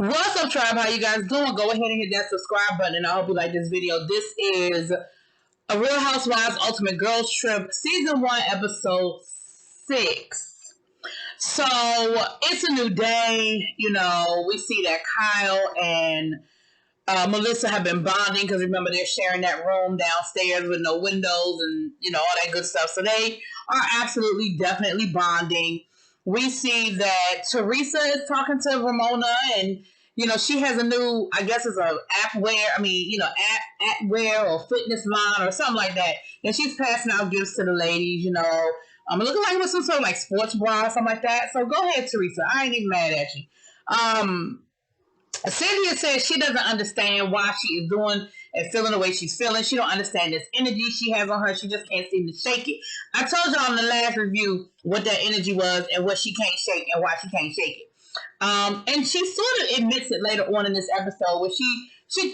What's up, tribe? How you guys doing? Go ahead and hit that subscribe button, and I hope you like this video. This is a Real Housewives Ultimate Girls Trip, Season 1, Episode 6. So, it's a new day. You know, we see that Kyle and Melissa have been bonding because remember they're sharing that room downstairs with no windows and, you know, all that good stuff. So, they are absolutely, definitely bonding. We see that Teresa is talking to Ramona, and you know she has a new, I guess it's a app wear or fitness line or something like that. And she's passing out gifts to the ladies. You know, looking like it was some sort of like sports bra or something like that. So go ahead, Teresa. I ain't even mad at you. Cynthia says she doesn't understand why she is doing and feeling the way she's feeling. She don't understand this energy she has on her. She just can't seem to shake it. I told y'all in the last review what that energy was and what she can't shake and why she can't shake it. And she sort of admits it later on in this episode where she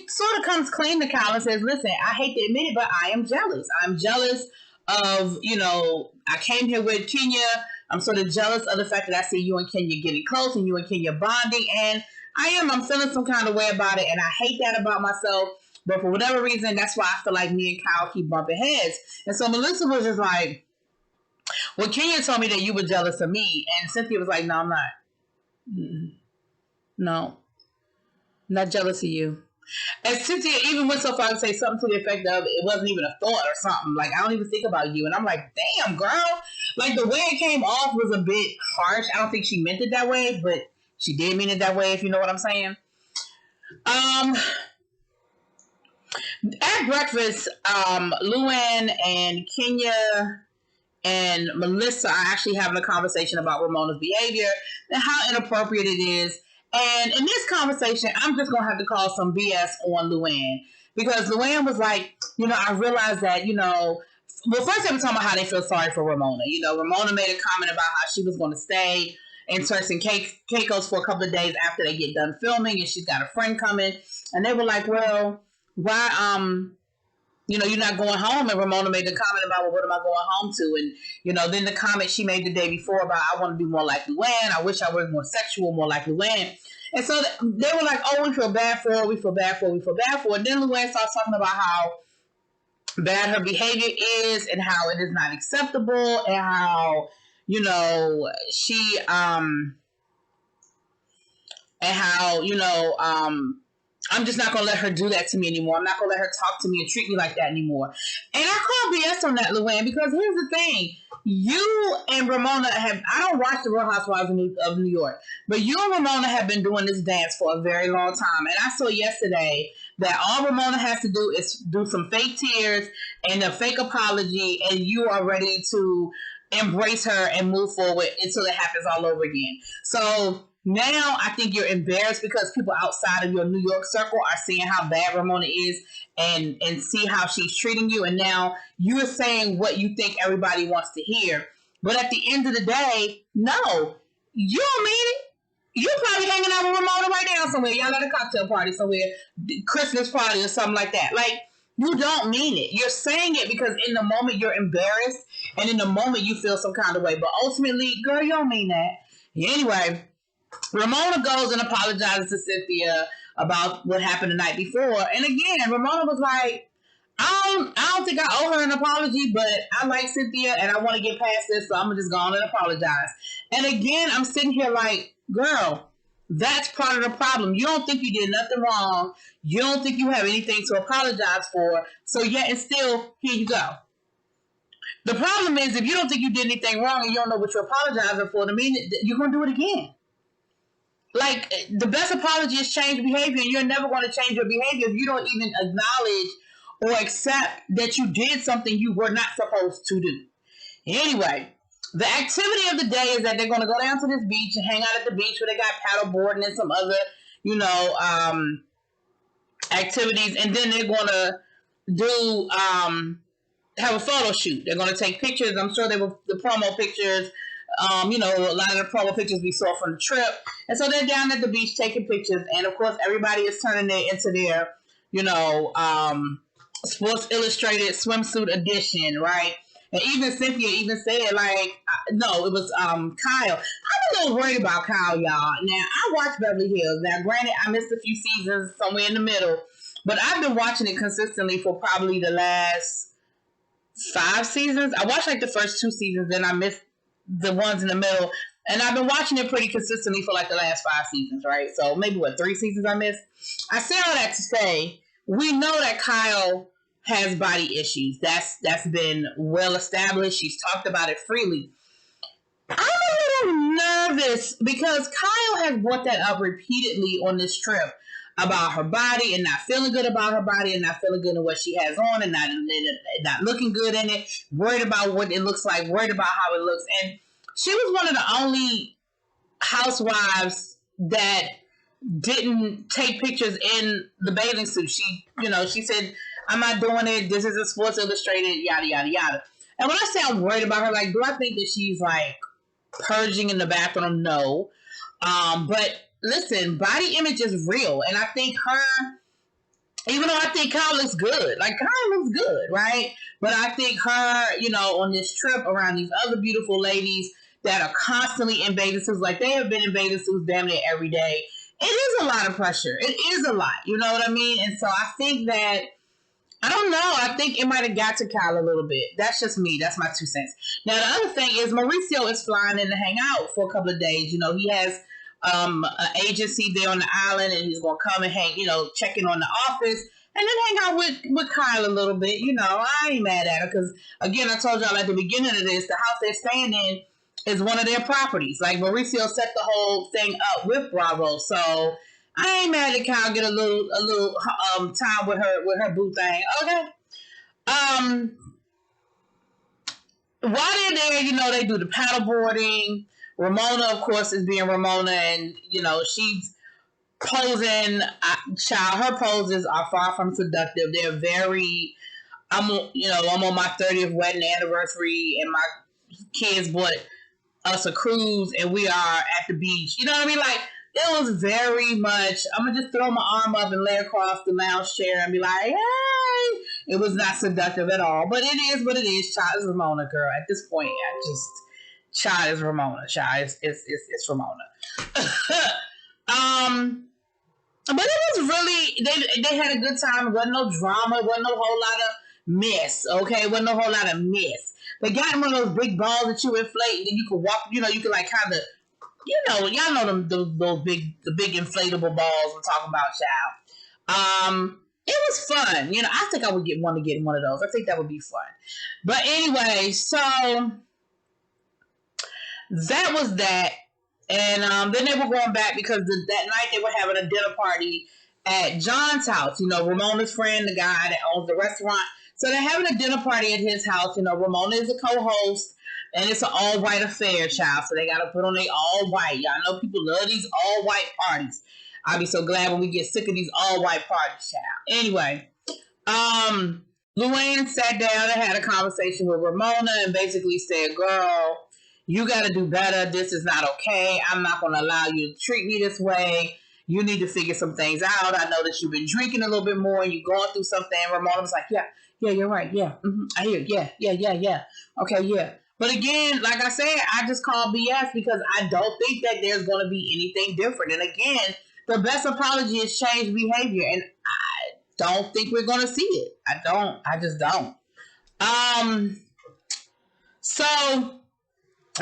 sort of comes clean to Kyle and says, listen, I hate to admit it, but I am jealous. I'm jealous of, you know, I came here with Kenya. I'm sort of jealous of the fact that I see you and Kenya getting close and you and Kenya bonding, and I'm feeling some kind of way about it, and I hate that about myself, but for whatever reason, that's why I feel like me and Kyle keep bumping heads. And so Melissa was just like, well, Kenya told me that you were jealous of me, and Cynthia was like, no, I'm not. No, not jealous of you. And Cynthia even went so far to say something to the effect of, it wasn't even a thought or something, like, I don't even think about you. And I'm like, damn, girl, like, the way it came off was a bit harsh. I don't think she meant it that way, but she did mean it that way, if you know what I'm saying. At breakfast, Luann and Kenya and Melissa are actually having a conversation about Ramona's behavior and how inappropriate it is. And in this conversation, I'm just going to have to call some BS on Luann. Because Luann was like, you know, I realized that, you know, well, first they were talking about how they feel sorry for Ramona. You know, Ramona made a comment about how she was going to stay in Turks and Caicos for a couple of days after they get done filming, and she's got a friend coming. And they were like, well, why, you know, you're not going home? And Ramona made the comment about, well, what am I going home to? And, you know, then the comment she made the day before about, I want to be more like Luann. I wish I was more sexual, more like Luann. And so they were like, oh, we feel bad for her. We feel bad for her. We feel bad for her. And then Luann starts talking about how bad her behavior is and how it is not acceptable and how, you know, she, and how, you know, I'm just not going to let her do that to me anymore. I'm not going to let her talk to me and treat me like that anymore. And I call BS on that, Luann, because here's the thing. You and Ramona I don't watch the Real Housewives of New York, but you and Ramona have been doing this dance for a very long time. And I saw yesterday that all Ramona has to do is do some fake tears and a fake apology, and you are ready to embrace her and move forward until it happens all over again. So now I think you're embarrassed because people outside of your New York circle are seeing how bad Ramona is and see how she's treating you. And now you're saying what you think everybody wants to hear. But at the end of the day, no, you don't mean it. You're probably hanging out with Ramona right now somewhere. Y'all at a cocktail party somewhere, Christmas party or something like that. Like, you don't mean it. You're saying it because in the moment you're embarrassed and in the moment you feel some kind of way. But ultimately, girl, you don't mean that. Anyway, Ramona goes and apologizes to Cynthia about what happened the night before. And again, Ramona was like, I don't think I owe her an apology, but I like Cynthia and I want to get past this, so I'm just going to apologize. And again, I'm sitting here like, girl, that's part of the problem. You don't think you did nothing wrong. You don't think you have anything to apologize for. So yet and still, here you go. The problem is if you don't think you did anything wrong and you don't know what you're apologizing for, to mean you're going to do it again. Like, the best apology is change behavior, and you're never going to change your behavior if you don't even acknowledge or accept that you did something you were not supposed to do. Anyway, the activity of the day is that they're going to go down to this beach and hang out at the beach where they got paddleboarding and some other, you know, activities. And then they're going to do, have a photo shoot. They're going to take pictures. I'm sure they were the promo pictures. You know, a lot of the promo pictures we saw from the trip. And so they're down at the beach taking pictures. And of course, everybody is turning it into their, you know, Sports Illustrated swimsuit edition, right? And even Cynthia even said, like, no, it was Kyle. I a little worried about Kyle, y'all. Now, I watched Beverly Hills. Now, granted, I missed a few seasons somewhere in the middle, but I've been watching it consistently for probably the last 5 seasons. I watched like the first 2 seasons, then I missed the ones in the middle, and I've been watching it pretty consistently for like the last 5 seasons, right? So maybe 3 seasons I missed. I say all that to say, we know that Kyle has body issues. That's been well established. She's talked about it freely. I'm a little nervous because Kyle has brought that up repeatedly on this trip about her body and not feeling good about her body and not feeling good in what she has on and not looking good in it, worried about what it looks like, worried about how it looks. And she was one of the only housewives that didn't take pictures in the bathing suit. She said, I'm not doing it. This isn't Sports Illustrated, yada, yada, yada. And when I say I'm worried about her, like, do I think that she's like purging in the bathroom? No. But listen, body image is real. And I think her, even though I think Kyle looks good, like Kyle looks good, right? But I think her, on this trip around these other beautiful ladies that are constantly in bathing suits, like they have been in bathing suits damn near every day. It is a lot of pressure. It is a lot. You know what I mean? And so I think that, I don't know. I think it might have got to Kyle a little bit. That's just me. That's my 2 cents. Now, the other thing is Mauricio is flying in to hang out for a couple of days. He has an agency there on the island, and he's going to come and hang, check in on the office and then hang out with Kyle a little bit. I ain't mad at her because, again, I told y'all at the beginning of this, the house they're staying in is one of their properties. Like, Mauricio set the whole thing up with Bravo, so I ain't mad at Kyle get a little time with her boo thing. Okay. While they're there, they do the paddle boarding. Ramona, of course, is being Ramona, and she's posing. Her poses are far from seductive. They're very. I'm on my 30th wedding anniversary, and my kids bought us a cruise, and we are at the beach. You know what I mean? Like, it was very much, I'm going to just throw my arm up and lay across the lounge chair and be like, hey. It was not seductive at all. But it is what it is. Child is Ramona, girl. At this point, Child is Ramona. Child is Ramona. But it was really, they had a good time. It wasn't no drama. It wasn't no whole lot of mess, okay? It wasn't no whole lot of mess. They got one of those big balls that you inflate, and you can walk, you can like kind of, y'all know those big inflatable balls I'm talking about, child. It was fun. I think I would want to get one of those. I think that would be fun. But anyway, so that was that. And then they were going back because that night they were having a dinner party at John's house. Ramona's friend, the guy that owns the restaurant. So they're having a dinner party at his house. Ramona is a co-host. And it's an all-white affair, child. So they got to put on their all-white. Y'all know people love these all-white parties. I'll be so glad when we get sick of these all-white parties, child. Anyway, Luann sat down and had a conversation with Ramona and basically said, girl, you got to do better. This is not okay. I'm not going to allow you to treat me this way. You need to figure some things out. I know that you've been drinking a little bit more and you're going through something. Ramona was like, yeah, you're right. Yeah, I hear you. Yeah. Okay, yeah. But again, like I said, I just call BS because I don't think that there's going to be anything different. And again, the best apology is change behavior. And I don't think we're going to see it. I just don't. So,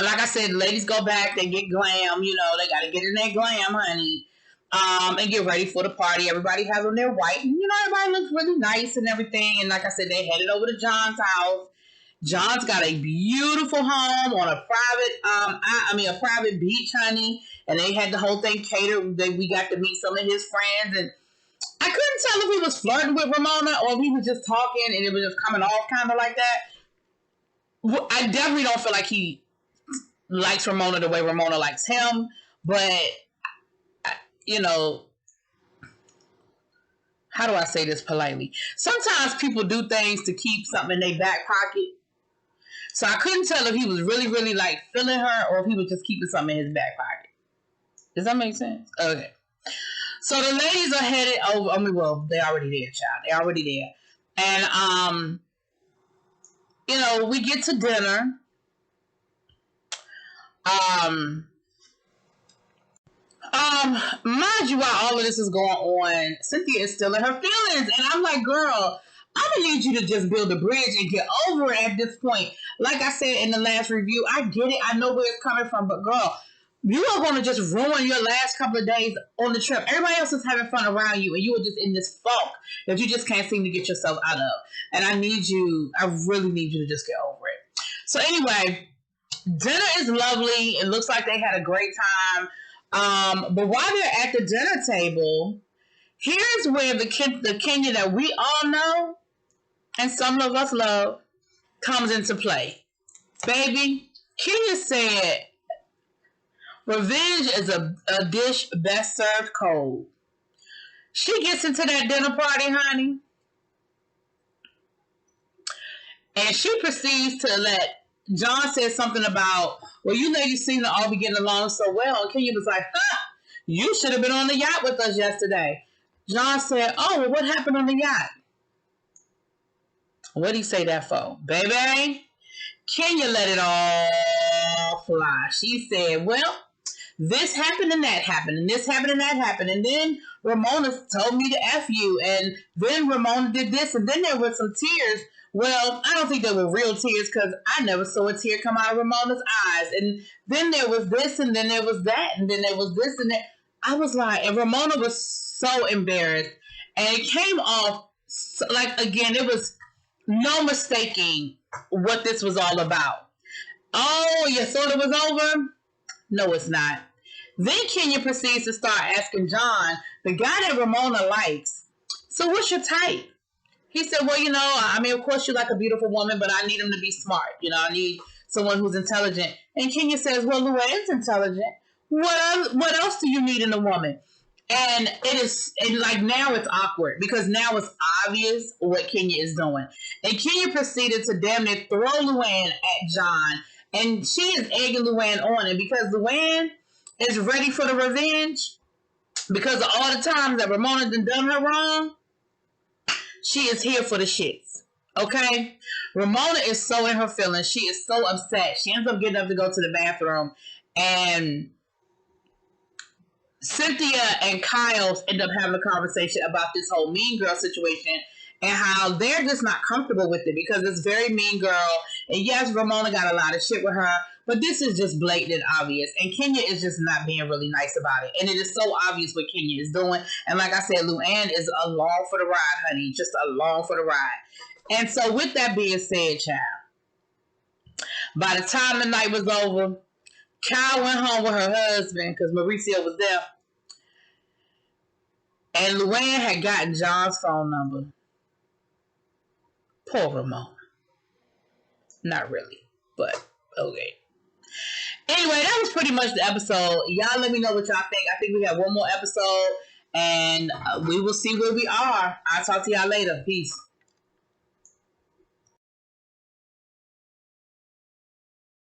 like I said, ladies go back, they get glam, they got to get in their glam, honey. And get ready for the party. Everybody has on their white. And, everybody looks really nice and everything. And like I said, they headed over to John's house. John's got a beautiful home on a private, a private beach, honey. And they had the whole thing catered. We got to meet some of his friends. And I couldn't tell if he was flirting with Ramona or if he was just talking and it was just coming off kind of like that. I definitely don't feel like he likes Ramona the way Ramona likes him. But, how do I say this politely? Sometimes people do things to keep something in their back pocket. So I couldn't tell if he was really, really like feeling her or if he was just keeping something in his back pocket. Does that make sense? Okay. So the ladies are headed over. They're already there, child. They're already there. And, we get to dinner. Mind you, while all of this is going on, Cynthia is still in her feelings. And I'm like, girl, I'm going to need you to just build a bridge and get over it at this point. Like I said in the last review, I get it. I know where it's coming from. But girl, you are going to just ruin your last couple of days on the trip. Everybody else is having fun around you. And you are just in this funk that you just can't seem to get yourself out of. And I really need you to just get over it. So anyway, dinner is lovely. It looks like they had a great time. But while they're at the dinner table, here's where the Kenya that we all know and some of us love comes into play. Baby, Kenya said, revenge is a dish best served cold. She gets into that dinner party, honey, and she proceeds to let John say something about, well, you ladies seem to all be getting along so well. And Kenya was like, you should have been on the yacht with us yesterday. John said, oh, well, what happened on the yacht? What did he say that for? Baby, Kenya let it all fly. She said, well, this happened and that happened, and this happened and that happened, and then Ramona told me to F you, and then Ramona did this, and then there were some tears. Well, I don't think they were real tears because I never saw a tear come out of Ramona's eyes. And then there was this, and then there was that, and then there was this, and that. I was like, and Ramona was so embarrassed. And it came off, like, again, it was no mistaking what this was all about. Oh, you thought it was over? No, it's not. Then Kenya proceeds to start asking John, the guy that Ramona likes, so what's your type? He said, well, I mean, of course you like a beautiful woman, but I need him to be smart. I need someone who's intelligent. And Kenya says, well, Luann's intelligent. What else do you need in a woman? And now it's awkward because now it's obvious what Kenya is doing. And Kenya proceeded to damn near throw Luann at John. And she is egging Luann on. And because Luann is ready for the revenge, because of all the times that Ramona done her wrong, she is here for the shits. Okay? Ramona is so in her feelings. She is so upset. She ends up getting up to go to the bathroom. And Cynthia and Kyle end up having a conversation about this whole mean girl situation and how they're just not comfortable with it because it's very mean girl. And yes, Ramona got a lot of shit with her, but this is just blatant and obvious. And Kenya is just not being really nice about it. And it is so obvious what Kenya is doing. And like I said, Luann is along for the ride, honey. Just along for the ride. And so with that being said, child, by the time the night was over, Kyle went home with her husband because Mauricio was there. And Luann had gotten John's phone number. Poor Ramona. Not really, but okay. Anyway, that was pretty much the episode. Y'all let me know what y'all think. I think we have one more episode, and we will see where we are. I'll talk to y'all later. Peace.